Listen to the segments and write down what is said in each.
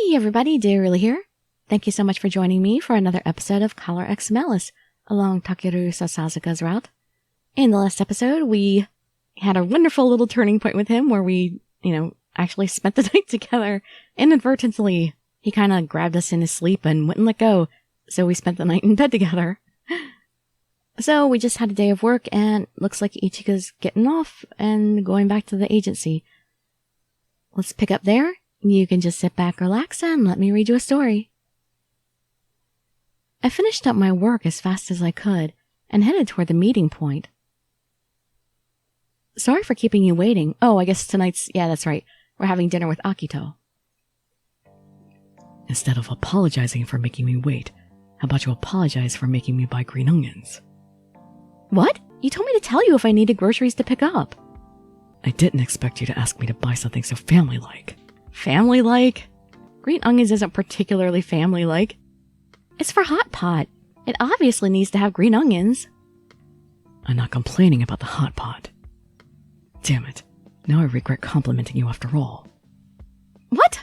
Hey everybody, Dirili here. Thank you so much for joining me for another episode of Color X Malice along Takeru Sasazuka's route. In the last episode, we had a wonderful little turning point with him where we, actually spent the night together inadvertently. He kind of grabbed us in his sleep and wouldn't let go, so we spent the night in bed together. So we just had a day of work and looks like Ichika's getting off and going back to the agency. Let's pick up there. You can just sit back, relax, and let me read you a story. I finished up my work as fast as I could and headed toward the meeting point. Sorry for keeping you waiting. Oh, I guess yeah, that's right. We're having dinner with Akito. Instead of apologizing for making me wait, how about you apologize for making me buy green onions? What? You told me to tell you if I needed groceries to pick up. I didn't expect you to ask me to buy something so family-like. Family-like? Green onions isn't particularly family-like. It's for Hot Pot. It obviously needs to have green onions. I'm not complaining about the hot pot. Damn it. Now I regret complimenting you after all. What?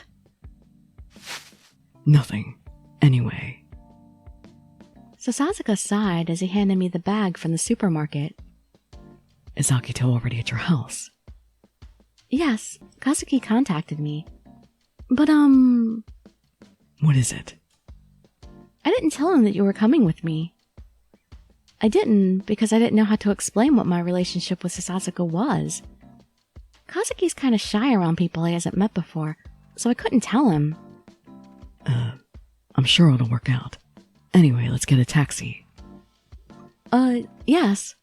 Nothing. Anyway. Sasazuka sighed as he handed me the bag from the supermarket. Is Akito already at your house? Yes, Kazuki contacted me. But, What is it? I didn't tell him that you were coming with me. I didn't because I didn't know how to explain what my relationship with Sasazuka was. Kazuki's kind of shy around people he hasn't met before, so I couldn't tell him. I'm sure it'll work out. Anyway, let's get a taxi. Yes.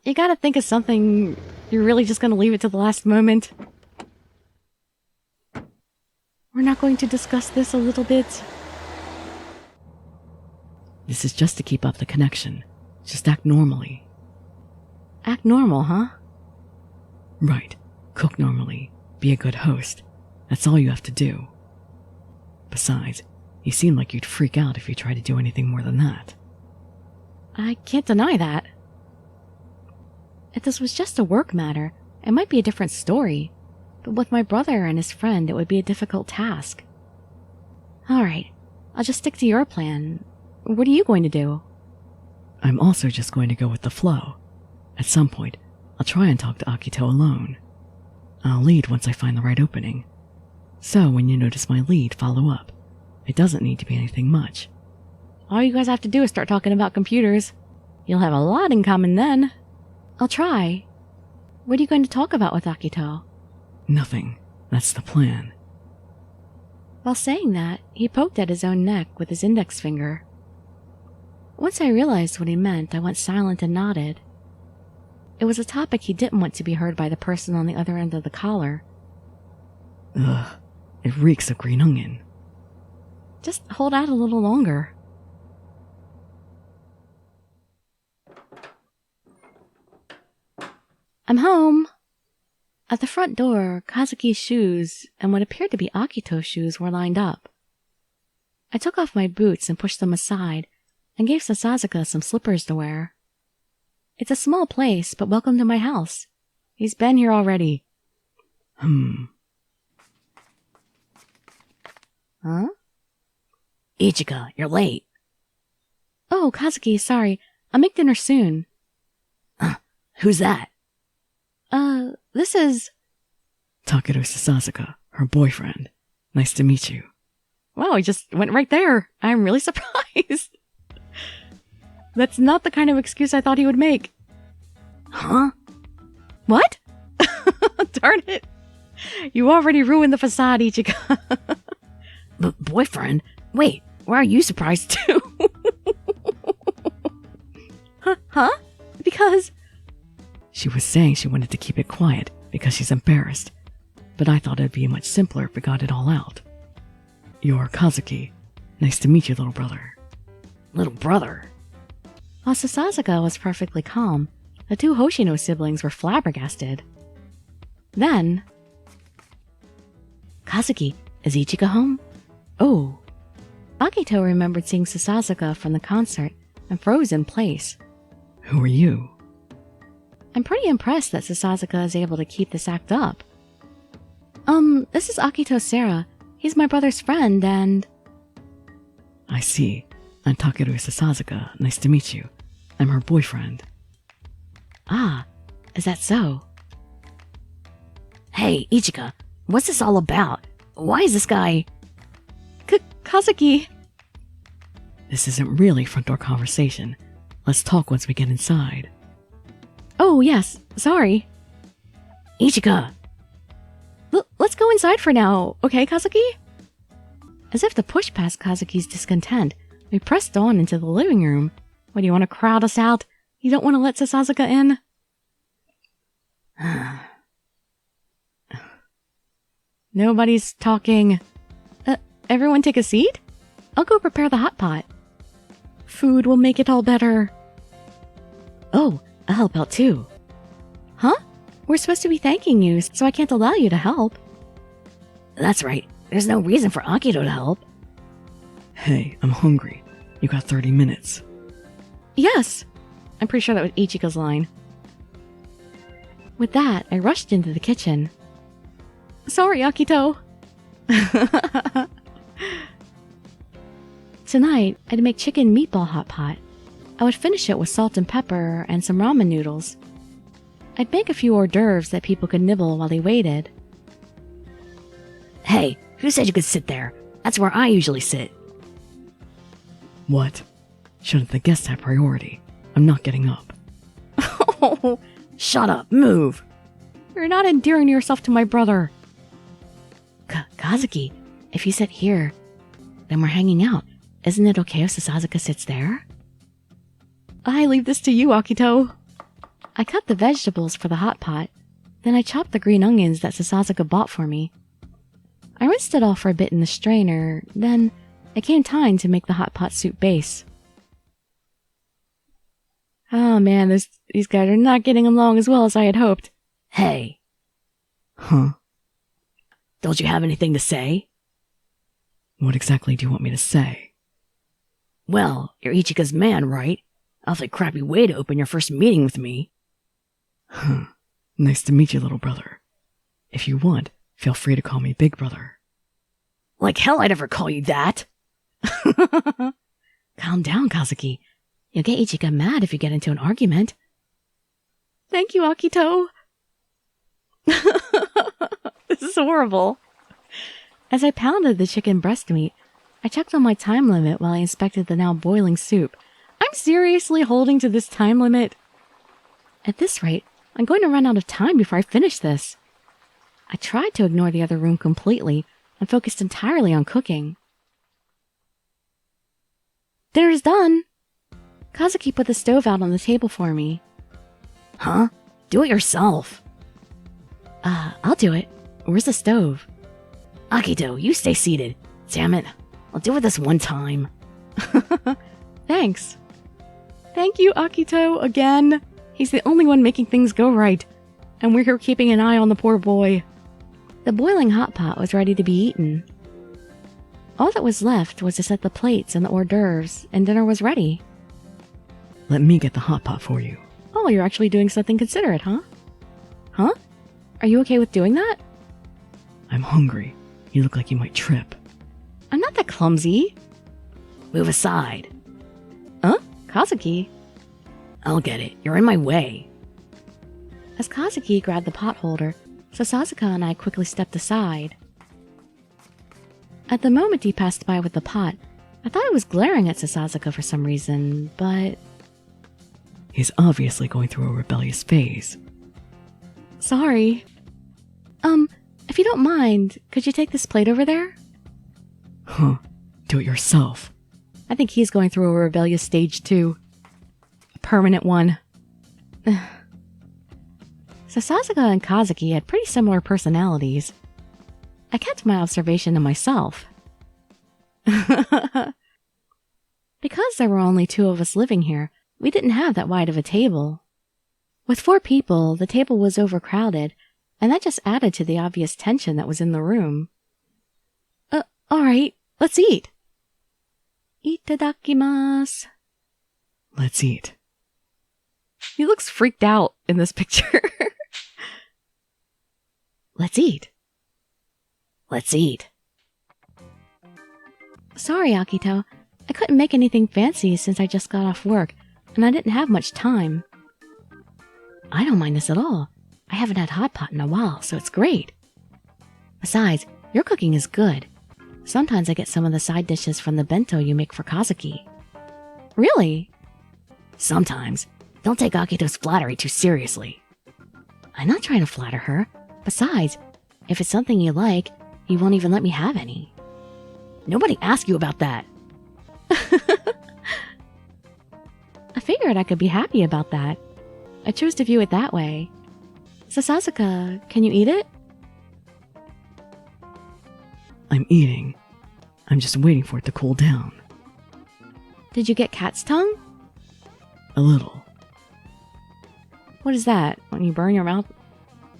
You gotta think of something. You're really just gonna leave it to the last moment. We're not going to discuss this a little bit? This is just to keep up the connection. Just act normally. Act normal, huh? Right. Cook normally. Be a good host. That's all you have to do. Besides, you seem like you'd freak out if you tried to do anything more than that. I can't deny that. If this was just a work matter, it might be a different story. But with my brother and his friend, it would be a difficult task. Alright, I'll just stick to your plan. What are you going to do? I'm also just going to go with the flow. At some point, I'll try and talk to Akito alone. I'll lead once I find the right opening. So when you notice my lead, follow up. It doesn't need to be anything much. All you guys have to do is start talking about computers. You'll have a lot in common then. I'll try. What are you going to talk about with Akito? Nothing. That's the plan. While saying that, he poked at his own neck with his index finger. Once I realized what he meant, I went silent and nodded. It was a topic he didn't want to be heard by the person on the other end of the collar. Ugh, it reeks of green onion. Just hold out a little longer. I'm home. At the front door, Kazuki's shoes and what appeared to be Akito's shoes were lined up. I took off my boots and pushed them aside and gave Sasazuka some slippers to wear. It's a small place, but welcome to my house. He's been here already. Huh? Ichika, you're late. Oh, Kazuki, sorry. I'll make dinner soon. Who's that? This is... Takeru Sasazuka, her boyfriend. Nice to meet you. Wow, he just went right there. I'm really surprised. That's not the kind of excuse I thought he would make. Huh? What? Darn it. You already ruined the facade, Ichika. Boyfriend? Wait, why are you surprised too? Huh? Because... She was saying she wanted to keep it quiet because she's embarrassed, but I thought it'd be much simpler if we got it all out. You're Kazuki. Nice to meet you, little brother. Little brother? While Sasazuka was perfectly calm, the two Hoshino siblings were flabbergasted. Then... Kazuki, is Ichika home? Oh. Akito remembered seeing Sasazuka from the concert and froze in place. Who are you? I'm pretty impressed that Sasazuka is able to keep this act up. This is Akito Sarah. He's my brother's friend and... I see. I'm Takeru Sasazuka. Nice to meet you. I'm her boyfriend. Ah, is that so? Hey, Ichika, what's this all about? Why is this guy... Kazuki! This isn't really front door conversation. Let's talk once we get inside. Oh, yes. Sorry. Ichika! Let's go inside for now, okay, Kazuki? As if to push past Kazuki's discontent, we pressed on into the living room. What, do you want to crowd us out? You don't want to let Sasazuka in? Nobody's talking. Everyone take a seat? I'll go prepare the hot pot. Food will make it all better. Oh, I'll help out too. Huh? We're supposed to be thanking you, so I can't allow you to help. That's right. There's no reason for Akito to help. Hey, I'm hungry. You got 30 minutes. Yes! I'm pretty sure that was Ichika's line. With that, I rushed into the kitchen. Sorry, Akito. Tonight, I'd make chicken meatball hot pot. I would finish it with salt and pepper and some ramen noodles. I'd make a few hors d'oeuvres that people could nibble while they waited. Hey, who said you could sit there? That's where I usually sit. What? Shouldn't the guests have priority? I'm not getting up. Oh, Shut up, move! you're not endearing yourself to my brother. Kazuki, if you sit here, then we're hanging out. Isn't it okay if Sasazuka sits there? I leave this to you, Akito. I cut the vegetables for the hot pot. Then I chopped the green onions that Sasazuka bought for me. I rinsed it all for a bit in the strainer. Then it came time to make the hot pot soup base. Oh man, these guys are not getting along as well as I had hoped. Hey. Huh? Don't you have anything to say? What exactly do you want me to say? Well, you're Ichika's man, right? Awfully crappy way to open your first meeting with me. Huh. Nice to meet you, little brother. If you want, feel free to call me Big Brother. Like hell I'd ever call you that! Calm down, Kazuki. You'll get Ichika mad if you get into an argument. Thank you, Akito. This is horrible. As I pounded the chicken breast meat, I checked on my time limit while I inspected the now boiling soup. I'm seriously holding to this time limit. At this rate, I'm going to run out of time before I finish this. I tried to ignore the other room completely and focused entirely on cooking. Dinner's done. Kazuki put the stove out on the table for me. Huh? Do it yourself. I'll do it. Where's the stove? Akito, you stay seated. Damn it. I'll do it this one time. Thanks. Thank you, Akito, again. He's the only one making things go right. And we're here keeping an eye on the poor boy. The boiling hot pot was ready to be eaten. All that was left was to set the plates and the hors d'oeuvres, and dinner was ready. Let me get the hot pot for you. Oh, you're actually doing something considerate, huh? Huh? Are you okay with doing that? I'm hungry. You look like you might trip. I'm not that clumsy. Move aside. Huh? Kazuki? I'll get it. You're in my way. As Kazuki grabbed the pot holder, Sasazuka and I quickly stepped aside. At the moment he passed by with the pot, I thought he was glaring at Sasazuka for some reason, but... He's obviously going through a rebellious phase. Sorry. If you don't mind, could you take this plate over there? Huh. Do it yourself. I think he's going through a rebellious stage too. A permanent one. Sasazuka and Kazuki had pretty similar personalities. I kept my observation to myself. Because there were only two of us living here, we didn't have that wide of a table. With 4 people, the table was overcrowded, and that just added to the obvious tension that was in the room. Alright, let's eat. Itadakimasu. Let's eat. He looks freaked out in this picture. Let's eat. Let's eat. Sorry, Akito. I couldn't make anything fancy since I just got off work, and I didn't have much time. I don't mind this at all. I haven't had hot pot in a while, so it's great. Besides, your cooking is good. Sometimes I get some of the side dishes from the bento you make for Kazuki. Really? Sometimes. Don't take Akito's flattery too seriously. I'm not trying to flatter her. Besides, if it's something you like, you won't even let me have any. Nobody asked you about that. I figured I could be happy about that. I chose to view it that way. Sasazuka, can you eat it? I'm eating. I'm just waiting for it to cool down. Did you get cat's tongue? A little. What is that, when you burn your mouth?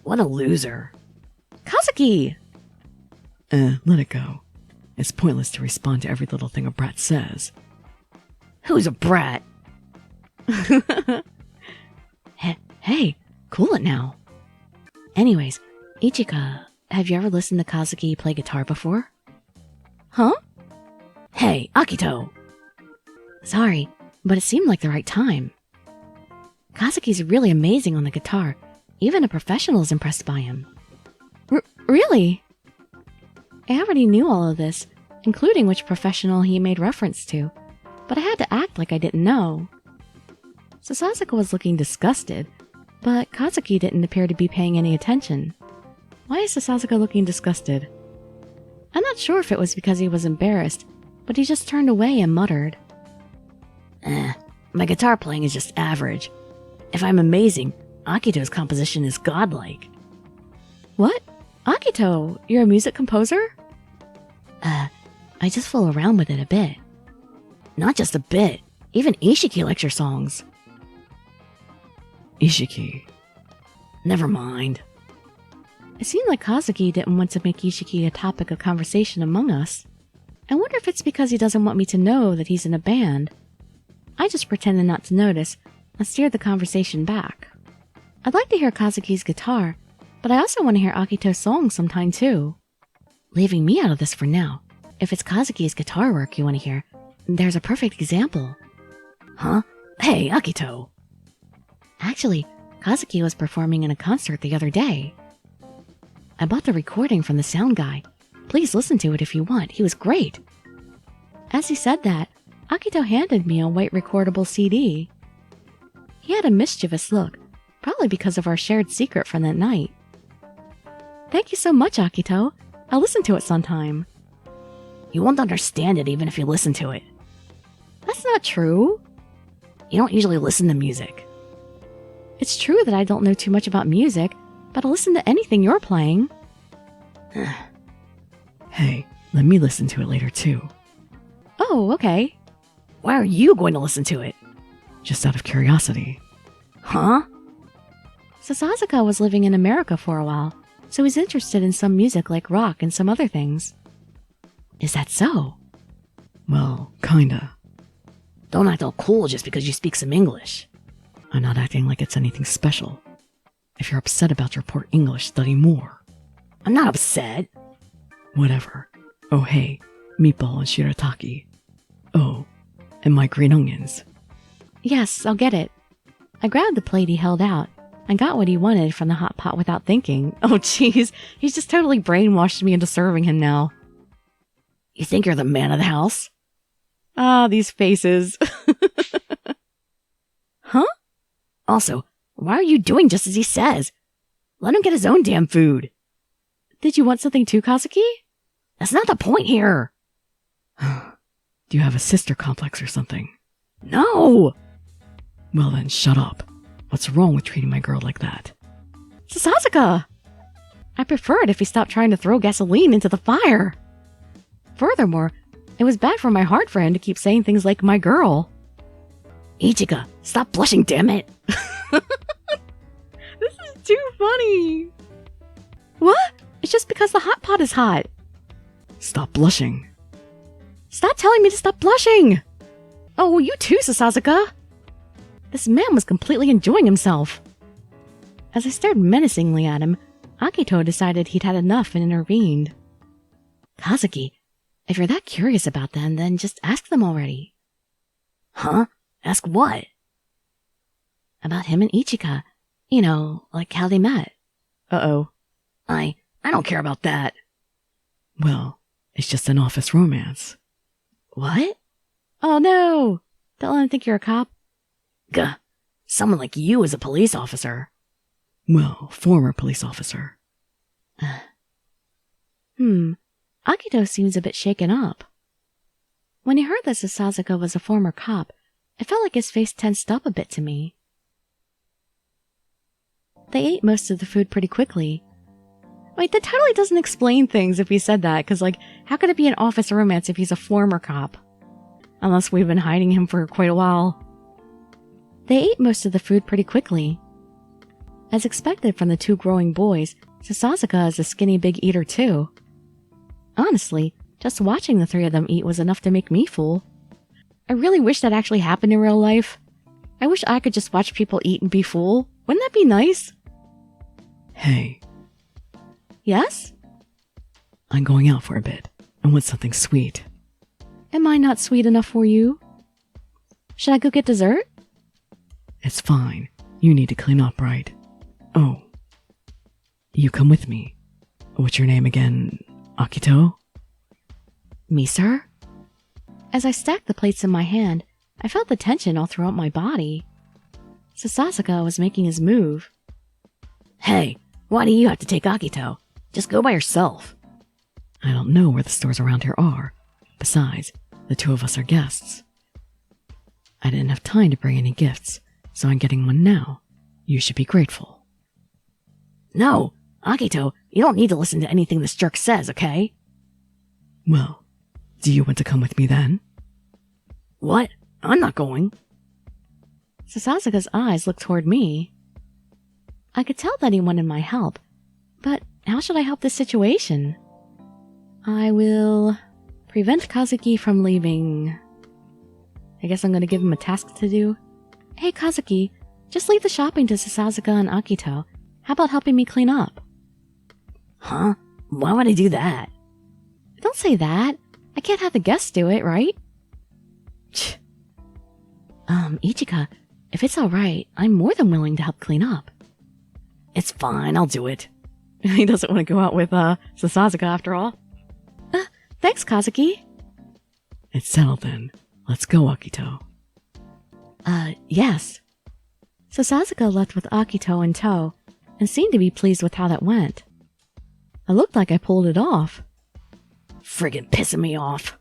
What a loser. Kazuki! Let it go. It's pointless to respond to every little thing a brat says. Who's a brat? Hey, cool it now. Anyways, Ichika, have you ever listened to Kazuki play guitar before? Huh? Hey, Akito! Sorry, but it seemed like the right time. Kazuki's really amazing on the guitar. Even a professional is impressed by him. Really? I already knew all of this, including which professional he made reference to, but I had to act like I didn't know. Sasazuka was looking disgusted, but Kazuki didn't appear to be paying any attention. Why is Sasazuka looking disgusted? I'm not sure if it was because he was embarrassed, but he just turned away and muttered. My guitar playing is just average. If I'm amazing, Akito's composition is godlike. What? Akito, you're a music composer? I just fool around with it a bit. Not just a bit. Even Ishiki likes your songs. Ishiki. Never mind. It seemed like Kazuki didn't want to make Ishiki a topic of conversation among us. I wonder if it's because he doesn't want me to know that he's in a band. I just pretended not to notice and steered the conversation back. I'd like to hear Kazuki's guitar, but I also want to hear Akito's songs sometime too. Leaving me out of this for now. If it's Kazuki's guitar work you want to hear, there's a perfect example. Huh? Hey, Akito! Actually, Kazuki was performing in a concert the other day. I bought the recording from the sound guy. Please listen to it if you want. He was great. As he said that, Akito handed me a white recordable CD. He had a mischievous look, probably because of our shared secret from that night. Thank you so much, Akito. I'll listen to it sometime. You won't understand it even if you listen to it. That's not true. You don't usually listen to music. It's true that I don't know too much about music, but I'll listen to anything you're playing. Hey, let me listen to it later too. Oh, okay. Why are you going to listen to it? Just out of curiosity. Huh? Sasazuka was living in America for a while, so he's interested in some music like rock and some other things. Is that so? Well, kinda. Don't act all cool just because you speak some English. I'm not acting like it's anything special. If you're upset about your poor English, study more. I'm not upset. Whatever. Oh hey, meatball and shirataki. Oh, and my green onions. Yes, I'll get it. I grabbed the plate he held out and got what he wanted from the hot pot without thinking. Oh jeez, he's just totally brainwashed me into serving him now. You think you're the man of the house? Ah, these faces. Huh? Also, why are you doing just as he says? Let him get his own damn food. Did you want something too, Kazuki? That's not the point here. Do you have a sister complex or something? No! Well then, shut up. What's wrong with treating my girl like that? Sasazuka! I prefer it if he stopped trying to throw gasoline into the fire. Furthermore, it was bad for my heart for him to keep saying things like my girl. Ichika, stop blushing, damn it! This is too funny. What? It's just because the hot pot is hot. Stop blushing. Stop telling me to stop blushing! Oh, you too, Sasazuka! This man was completely enjoying himself. As I stared menacingly at him, Akito decided he'd had enough and intervened. Kazuki, If you're that curious about them, then just ask them already. Huh? Ask what? About him and Ichika. You know, like how they met. Uh-oh. I don't care about that. Well, it's just an office romance. What? Oh no! Don't let him think you're a cop. Gah. Someone like you is a police officer. Well, former police officer. Akito seems a bit shaken up. When he heard that Sasazuka was a former cop, it felt like his face tensed up a bit to me. They ate most of the food pretty quickly. Wait, that totally doesn't explain things if he said that, because, like, how could it be an office romance if he's a former cop? Unless we've been hiding him for quite a while. They ate most of the food pretty quickly. As expected from the two growing boys, Sasazuka is a skinny big eater too. Honestly, just watching the three of them eat was enough to make me full. I really wish that actually happened in real life. I wish I could just watch people eat and be full. Wouldn't that be nice? Hey, Yes? I'm going out for a bit. I want something sweet. Am I not sweet enough for you? Should I go get dessert? It's fine. You need to clean up, right? Oh. You come with me. What's your name again? Akito? Me, sir? As I stacked the plates in my hand, I felt the tension all throughout my body. Sasazuka was making his move. Hey, why do you have to take Akito? Just go by yourself. I don't know where the stores around here are. Besides, the two of us are guests. I didn't have time to bring any gifts, so I'm getting one now. You should be grateful. No, Akito, you don't need to listen to anything this jerk says, okay? Well, do you want to come with me then? What? I'm not going. Sasazuka's eyes looked toward me. I could tell that he wanted my help, but how should I help this situation? I will prevent Kazuki from leaving. I guess I'm going to give him a task to do. Hey, Kazuki, just leave the shopping to Sasazuka and Akito. How about helping me clean up? Huh? Why would I do that? Don't say that. I can't have the guests do it, right? Ichika, if it's alright, I'm more than willing to help clean up. It's fine, I'll do it. He doesn't want to go out with, Sasazuka after all. Thanks, Kazuki. It's settled then. Let's go, Akito. Yes. Sasazuka left with Akito in tow, and seemed to be pleased with how that went. It looked like I pulled it off. Friggin' pissing me off.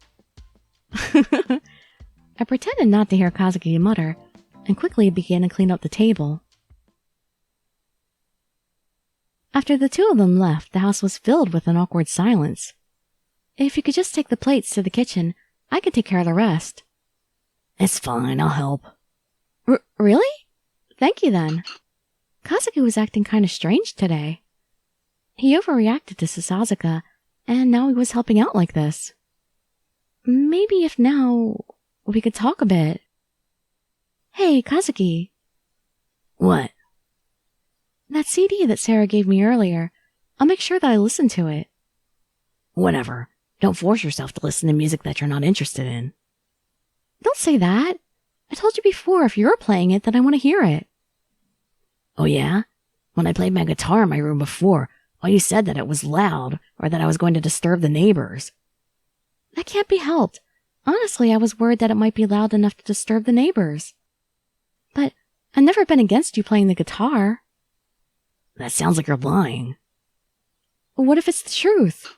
I pretended not to hear Kazuki mutter, and quickly began to clean up the table. After the two of them left, the house was filled with an awkward silence. If you could just take the plates to the kitchen, I could take care of the rest. It's fine, I'll help. Really? Thank you then. Kazuki was acting kind of strange today. He overreacted to Sasazuka, and now he was helping out like this. Maybe if now we could talk a bit. Hey, Kazuki. What? That CD that Sarah gave me earlier, I'll make sure that I listen to it. Whatever. Don't force yourself to listen to music that you're not interested in. Don't say that. I told you before if you're playing it, then I want to hear it. Oh yeah? When I played my guitar in my room before, all you said that it was loud, or that I was going to disturb the neighbors. That can't be helped. Honestly, I was worried that it might be loud enough to disturb the neighbors. But I've never been against you playing the guitar. That sounds like you're lying. What if it's the truth?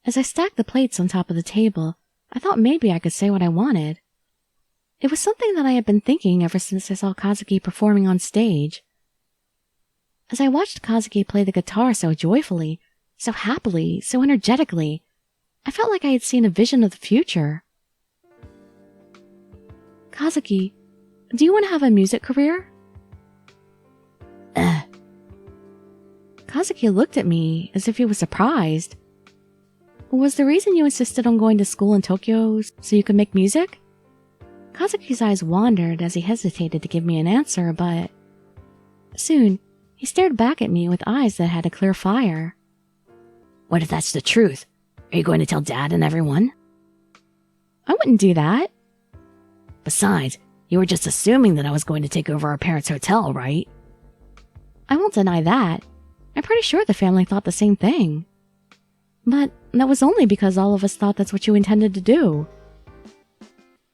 As I stacked the plates on top of the table, I thought maybe I could say what I wanted. It was something that I had been thinking ever since I saw Kazuki performing on stage. As I watched Kazuki play the guitar so joyfully, so happily, so energetically, I felt like I had seen a vision of the future. Kazuki, do you want to have a music career? Kazuki looked at me as if he was surprised. Was the reason you insisted on going to school in Tokyo so you could make music? Kazuki's eyes wandered as he hesitated to give me an answer, but soon he stared back at me with eyes that had a clear fire. What if that's the truth? Are you going to tell Dad and everyone? I wouldn't do that. Besides, you were just assuming that I was going to take over our parents' hotel, right? I won't deny that. I'm pretty sure the family thought the same thing. But that was only because all of us thought that's what you intended to do.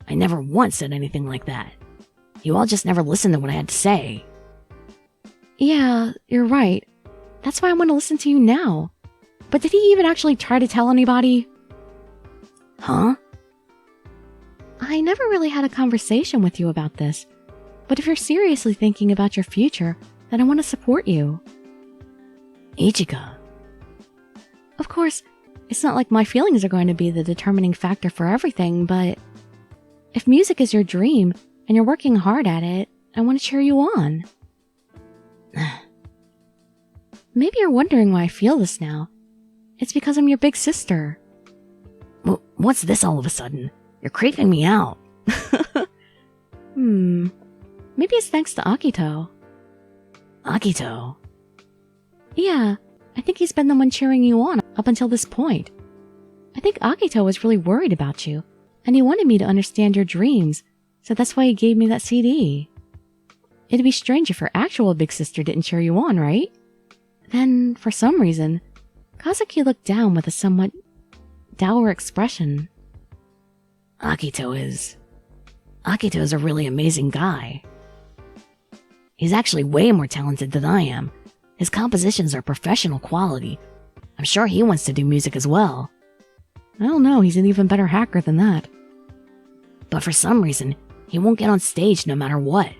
I never once said anything like that. You all just never listened to what I had to say. Yeah, you're right. That's why I want to listen to you now. But did he even actually try to tell anybody? Huh? I never really had a conversation with you about this. But if you're seriously thinking about your future, then I want to support you. Ichika. Of course, it's not like my feelings are going to be the determining factor for everything, but if music is your dream and you're working hard at it, I want to cheer you on. Maybe you're wondering why I feel this now. It's because I'm your big sister. What's this all of a sudden? You're creeping me out. Maybe it's thanks to Akito. Akito? Yeah, I think he's been the one cheering you on up until this point. I think Akito was really worried about you, and he wanted me to understand your dreams, so that's why he gave me that CD. It'd be strange if your actual big sister didn't cheer you on, right? Then, for some reason, Kazuki looked down with a somewhat dour expression. Akito is a really amazing guy. He's actually way more talented than I am. His compositions are professional quality. I'm sure he wants to do music as well. I don't know, he's an even better hacker than that. But for some reason, he won't get on stage no matter what.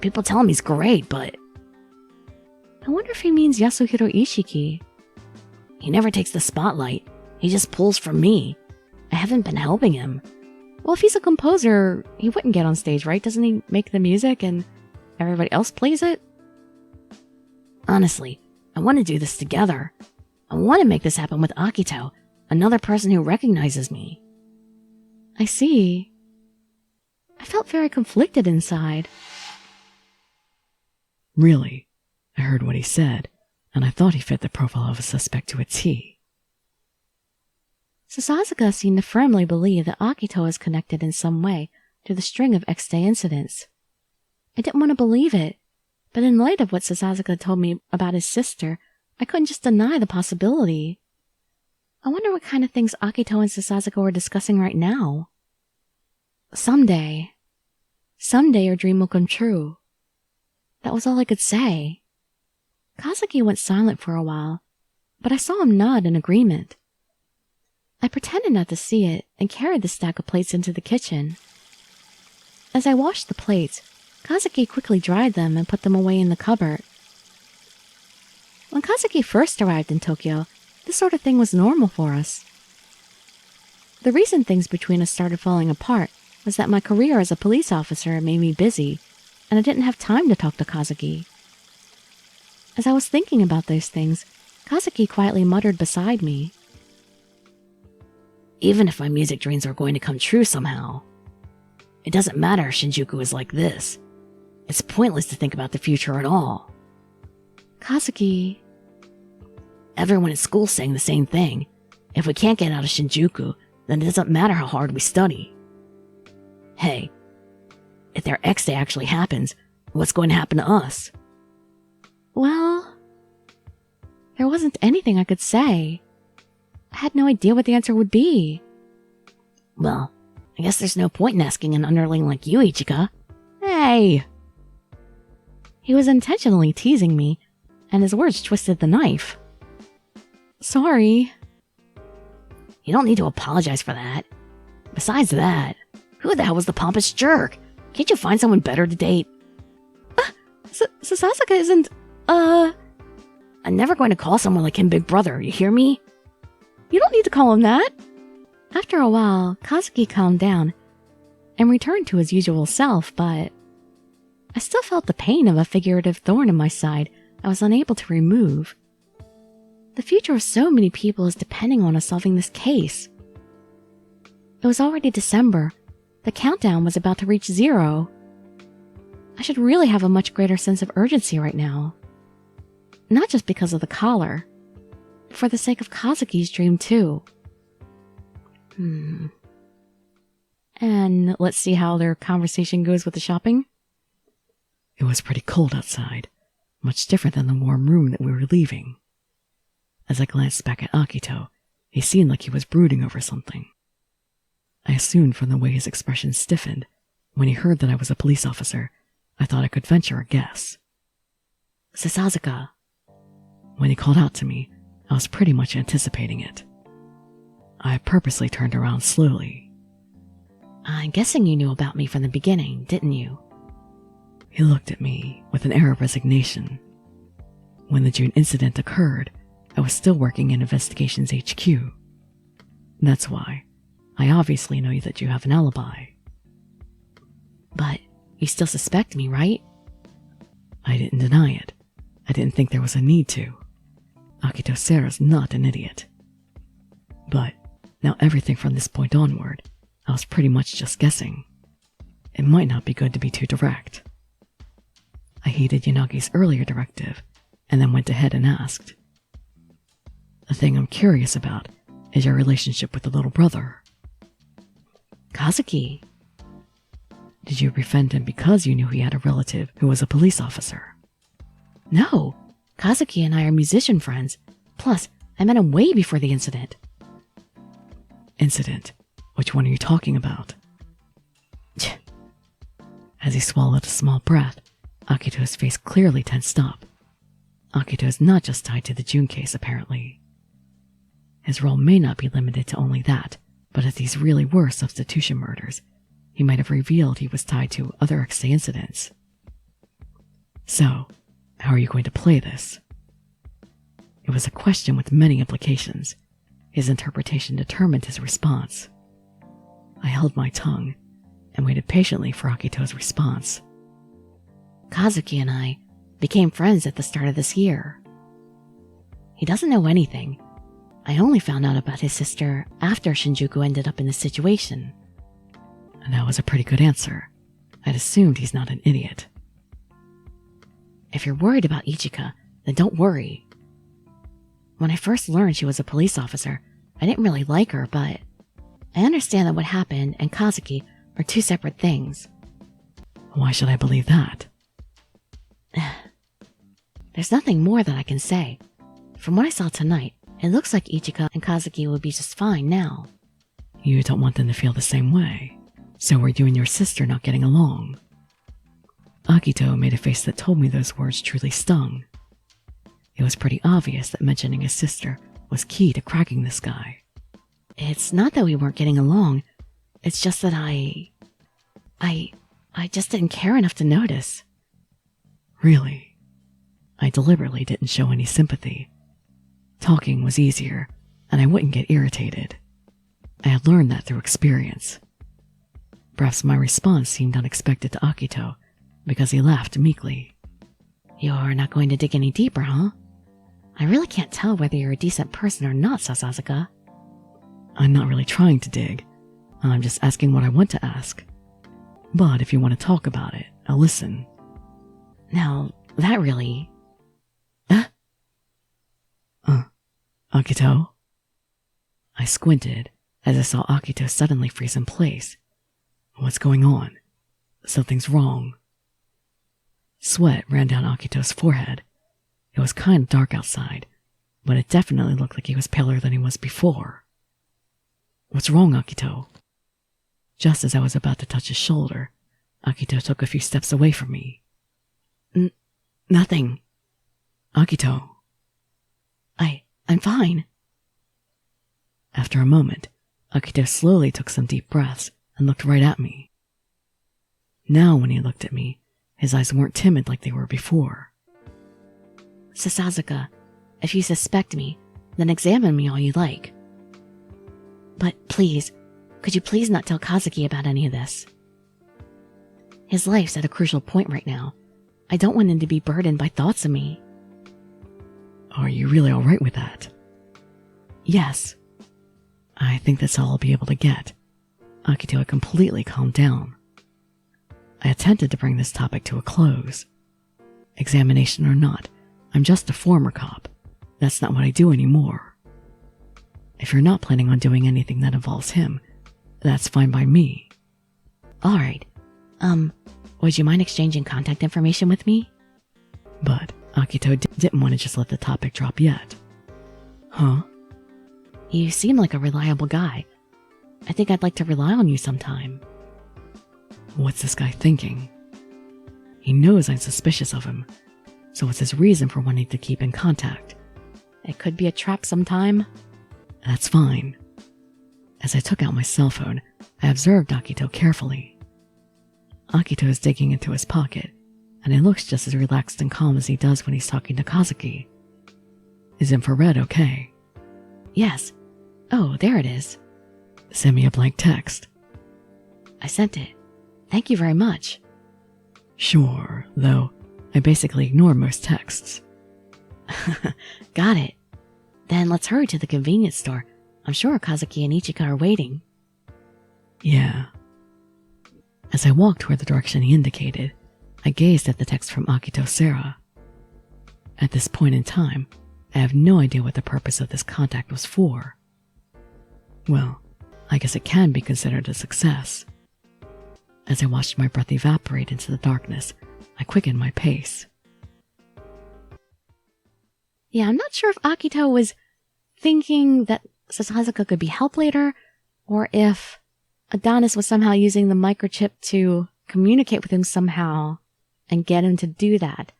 People tell him he's great, but I wonder if he means Yasuhiro Ishiki. he never takes the spotlight. He just pulls from me. I haven't been helping him. Well, if he's a composer, he wouldn't get on stage, right? Doesn't he make the music and everybody else plays it? Honestly, I want to do this together. I want to make this happen with Akito, another person who recognizes me. I see. I felt very conflicted inside. Really? I heard what he said, and I thought he fit the profile of a suspect to a T. Sasazuka seemed to firmly believe that Akito is connected in some way to the string of X-Day incidents. I didn't want to believe it, but in light of what Sasazuka told me about his sister, I couldn't just deny the possibility. I wonder what kind of things Akito and Sasazuka were discussing right now. Someday your dream will come true. That was all I could say. Kazuki went silent for a while, but I saw him nod in agreement. I pretended not to see it and carried the stack of plates into the kitchen. As I washed the plates, Kazuki quickly dried them and put them away in the cupboard. When Kazuki first arrived in Tokyo, this sort of thing was normal for us. The reason things between us started falling apart was that my career as a police officer made me busy, and I didn't have time to talk to Kazuki. As I was thinking about those things, Kazuki quietly muttered beside me. Even if my music dreams are going to come true somehow, it doesn't matter if Shinjuku is like this. It's pointless to think about the future at all. Kazuki... Everyone at school's saying the same thing. If we can't get out of Shinjuku, then it doesn't matter how hard we study. Hey, if their X-Day actually happens, what's going to happen to us? Well, there wasn't anything I could say. I had no idea what the answer would be. Well, I guess there's no point in asking an underling like you, Ichika. Hey! He was intentionally teasing me, and his words twisted the knife. Sorry. You don't need to apologize for that. Besides that, who the hell was the pompous jerk? Can't you find someone better to date? Sasazuka isn't, I'm never going to call someone like him Big Brother, you hear me? You don't need to call him that. After a while, Kazuki calmed down and returned to his usual self, but I still felt the pain of a figurative thorn in my side I was unable to remove. The future of so many people is depending on us solving this case. It was already December. The countdown was about to reach 0. I should really have a much greater sense of urgency right now. Not just because of the collar, but for the sake of Kazuki's dream too. And let's see how their conversation goes with the shopping. It was pretty cold outside, much different than the warm room that we were leaving. As I glanced back at Akito, he seemed like he was brooding over something. I assumed from the way his expression stiffened, when he heard that I was a police officer, I thought I could venture a guess. Sasazuka. When he called out to me, I was pretty much anticipating it. I purposely turned around slowly. I'm guessing you knew about me from the beginning, didn't you? He looked at me with an air of resignation. When the June incident occurred, I was still working in Investigations HQ. That's why. I obviously know that you have an alibi. But you still suspect me, right? I didn't deny it. I didn't think there was a need to. Akito Sera's not an idiot. But now everything from this point onward, I was pretty much just guessing. It might not be good to be too direct. I heeded Yanagi's earlier directive, and then went ahead and asked. The thing I'm curious about is your relationship with the little brother. Kazuki. Did you befriend him because you knew he had a relative who was a police officer? No, Kazuki and I are musician friends. Plus, I met him way before the incident. Incident? Which one are you talking about? As he swallowed a small breath, Akito's face clearly tensed up. Akito is not just tied to the June case, apparently. His role may not be limited to only that, but if these really were substitution murders, he might have revealed he was tied to other X-Day incidents. So, how are you going to play this? It was a question with many implications. His interpretation determined his response. I held my tongue and waited patiently for Akito's response. Kazuki and I became friends at the start of this year. He doesn't know anything. I only found out about his sister after Shinjuku ended up in this situation. And that was a pretty good answer. I'd assumed he's not an idiot. If you're worried about Ichika, then don't worry. When I first learned she was a police officer, I didn't really like her, but I understand that what happened and Kazuki are two separate things. Why should I believe that? There's nothing more that I can say. From what I saw tonight, it looks like Ichika and Kazuki will be just fine now. You don't want them to feel the same way. So were you and your sister not getting along? Akito made a face that told me those words truly stung. It was pretty obvious that mentioning his sister was key to cracking this guy. It's not that we weren't getting along. It's just that I just didn't care enough to notice. Really? I deliberately didn't show any sympathy. Talking was easier, and I wouldn't get irritated. I had learned that through experience. Perhaps my response seemed unexpected to Akito, because he laughed meekly. You're not going to dig any deeper, huh? I really can't tell whether you're a decent person or not, Sasazuka. I'm not really trying to dig. I'm just asking what I want to ask. But if you want to talk about it, I'll listen. Now, that really... Akito? I squinted as I saw Akito suddenly freeze in place. What's going on? Something's wrong. Sweat ran down Akito's forehead. It was kind of dark outside, but it definitely looked like he was paler than he was before. What's wrong, Akito? Just as I was about to touch his shoulder, Akito took a few steps away from me. Nothing. Akito. I'm fine. After a moment, Akito slowly took some deep breaths and looked right at me. Now when he looked at me, his eyes weren't timid like they were before. Sasazuka, if you suspect me, then examine me all you like. But please, could you please not tell Kazuki about any of this? His life's at a crucial point right now. I don't want him to be burdened by thoughts of me. Are you really alright with that? Yes. I think that's all I'll be able to get. Akito had completely calmed down. I attempted to bring this topic to a close. Examination or not, I'm just a former cop. That's not what I do anymore. If you're not planning on doing anything that involves him, that's fine by me. Alright. Would you mind exchanging contact information with me? But Akito didn't want to just let the topic drop yet. Huh? You seem like a reliable guy. I think I'd like to rely on you sometime. What's this guy thinking? He knows I'm suspicious of him, so what's his reason for wanting to keep in contact? It could be a trap sometime. That's fine. As I took out my cell phone, I observed Akito carefully. Akito is digging into his pocket, and he looks just as relaxed and calm as he does when he's talking to Kazuki. Is infrared okay? Yes. Oh, there it is. Send me a blank text. I sent it. Thank you very much. Sure, though I basically ignore most texts. Got it. Then let's hurry to the convenience store. I'm sure Kazuki and Ichika are waiting. Yeah. As I walked toward the direction he indicated, I gazed at the text from Akito Sera. At this point in time, I have no idea what the purpose of this contact was for. Well, I guess it can be considered a success. As I watched my breath evaporate into the darkness, I quickened my pace. Yeah, I'm not sure if Akito was thinking that Sasazuka could be helped later, or if Adonis was somehow using the microchip to communicate with him somehow and get him to do that.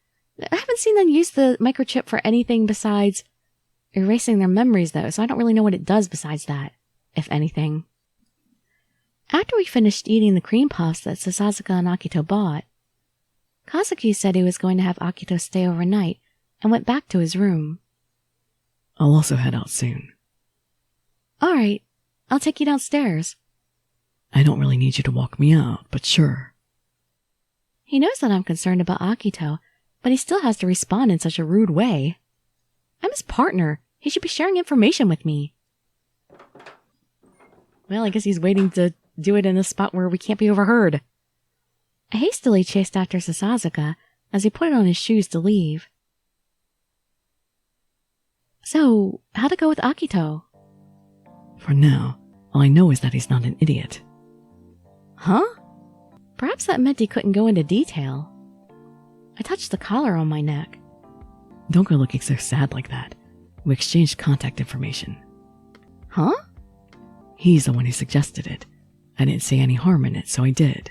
I haven't seen them use the microchip for anything besides erasing their memories, though, so I don't really know what it does besides that, if anything. After we finished eating the cream puffs that Sasazuka and Akito bought, Kazuki said he was going to have Akito stay overnight and went back to his room. I'll also head out soon. All right, I'll take you downstairs. I don't really need you to walk me out, but sure. He knows that I'm concerned about Akito, but he still has to respond in such a rude way. I'm his partner. He should be sharing information with me. Well, I guess he's waiting to do it in a spot where we can't be overheard. I hastily chased after Sasazuka as he put on his shoes to leave. So, how'd it go with Akito? For now, all I know is that he's not an idiot. Huh? Perhaps that meant he couldn't go into detail. I touched the collar on my neck. Don't go looking so sad like that. We exchanged contact information. Huh? He's the one who suggested it. I didn't see any harm in it, so I did.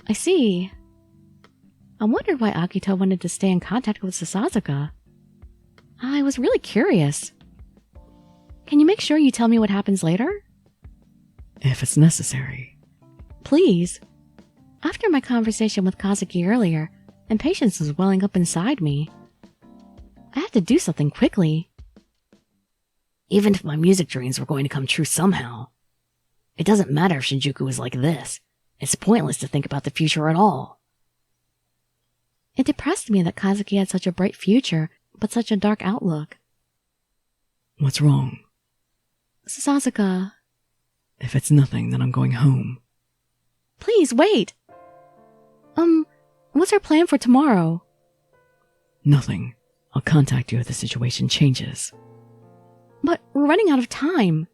I see. I wondered why Akito wanted to stay in contact with Sasazuka. I was really curious. Can you make sure you tell me what happens later? If it's necessary. Please. After my conversation with Kazuki earlier, impatience was welling up inside me. I had to do something quickly. Even if my music dreams were going to come true somehow, it doesn't matter if Shinjuku is like this. It's pointless to think about the future at all. It depressed me that Kazuki had such a bright future, but such a dark outlook. What's wrong? Sasazuka. If it's nothing, then I'm going home. Please, wait! What's our plan for tomorrow? Nothing. I'll contact you if the situation changes. But we're running out of time.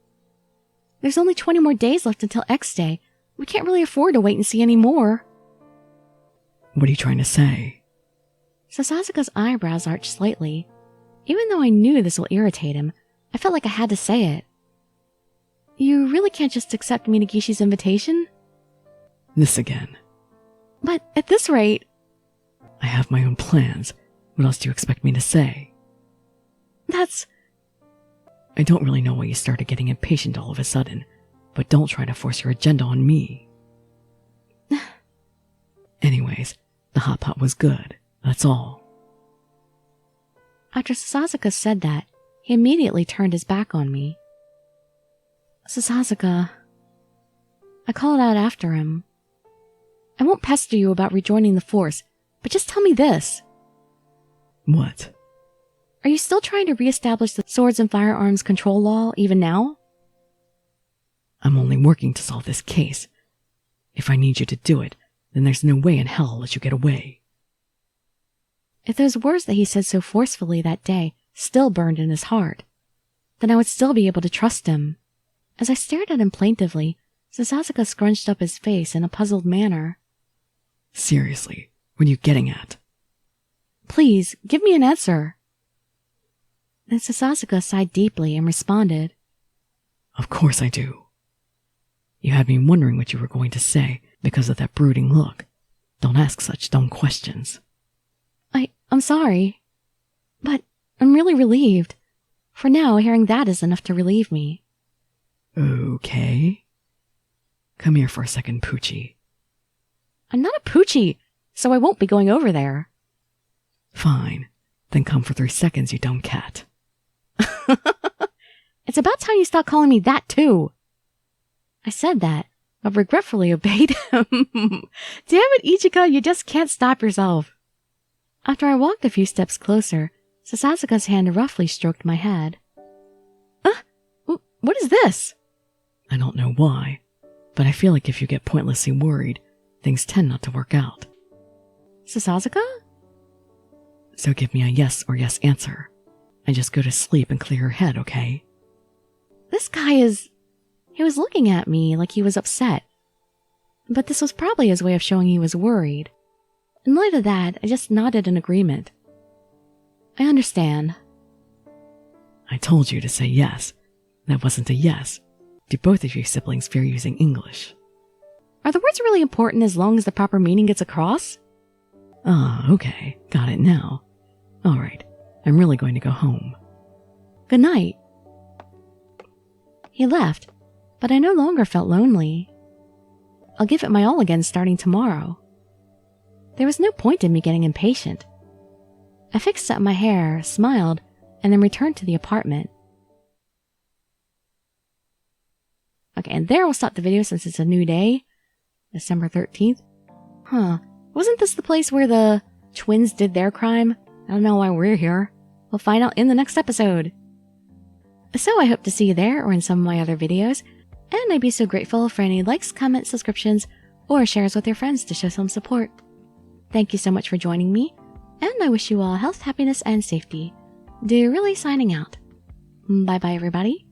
There's only 20 more days left until X Day. We can't really afford to wait and see any more. What are you trying to say? Sasazuka's eyebrows arched slightly. Even though I knew this will irritate him, I felt like I had to say it. You really can't just accept Minagishi's invitation? This again. But at this rate... I have my own plans. What else do you expect me to say? That's... I don't really know why you started getting impatient all of a sudden, but don't try to force your agenda on me. Anyways, the hot pot was good. That's all. After Sasazuka said that, he immediately turned his back on me. Sasazuka. I called out after him. I won't pester you about rejoining the force, but just tell me this. What? Are you still trying to reestablish the swords and firearms control law even now? I'm only working to solve this case. If I need you to do it, then there's no way in hell I'll let you get away. If those words that he said so forcefully that day still burned in his heart, then I would still be able to trust him. As I stared at him plaintively, Sasazuka scrunched up his face in a puzzled manner. Seriously, what are you getting at? Please, give me an answer. Then Sasazuka sighed deeply and responded. Of course I do. You had me wondering what you were going to say because of that brooding look. Don't ask such dumb questions. I'm sorry, but I'm really relieved. For now, hearing that is enough to relieve me. Okay. Come here for a second, Poochie. I'm not a Poochie, so I won't be going over there. Fine. Then come for 3 seconds, you dumb cat. It's about time you stop calling me that, too. I said that, but regretfully obeyed him. Damn it, Ichika, you just can't stop yourself. After I walked a few steps closer, Sasazuka's hand roughly stroked my head. What is this? I don't know why, but I feel like if you get pointlessly worried, things tend not to work out. Sasazuka? So give me a yes or yes answer. And just go to sleep and clear your head, okay? This guy he was looking at me like he was upset. But this was probably his way of showing he was worried. In light of that, I just nodded in agreement. I understand. I told you to say yes. That wasn't a yes. Do both of your siblings fear using English? Are the words really important as long as the proper meaning gets across? Ah, okay. Got it now. Alright, I'm really going to go home. Good night. He left, but I no longer felt lonely. I'll give it my all again starting tomorrow. There was no point in me getting impatient. I fixed up my hair, smiled, and then returned to the apartment. Okay, and there we'll stop the video since it's a new day. December 13th. Wasn't this the place where the twins did their crime? I don't know why we're here. We'll find out in the next episode. So I hope to see you there or in some of my other videos, and I'd be so grateful for any likes, comments, subscriptions, or shares with your friends to show some support. Thank you so much for joining me, and I wish you all health, happiness, and safety. Dirili signing out. Bye bye everybody.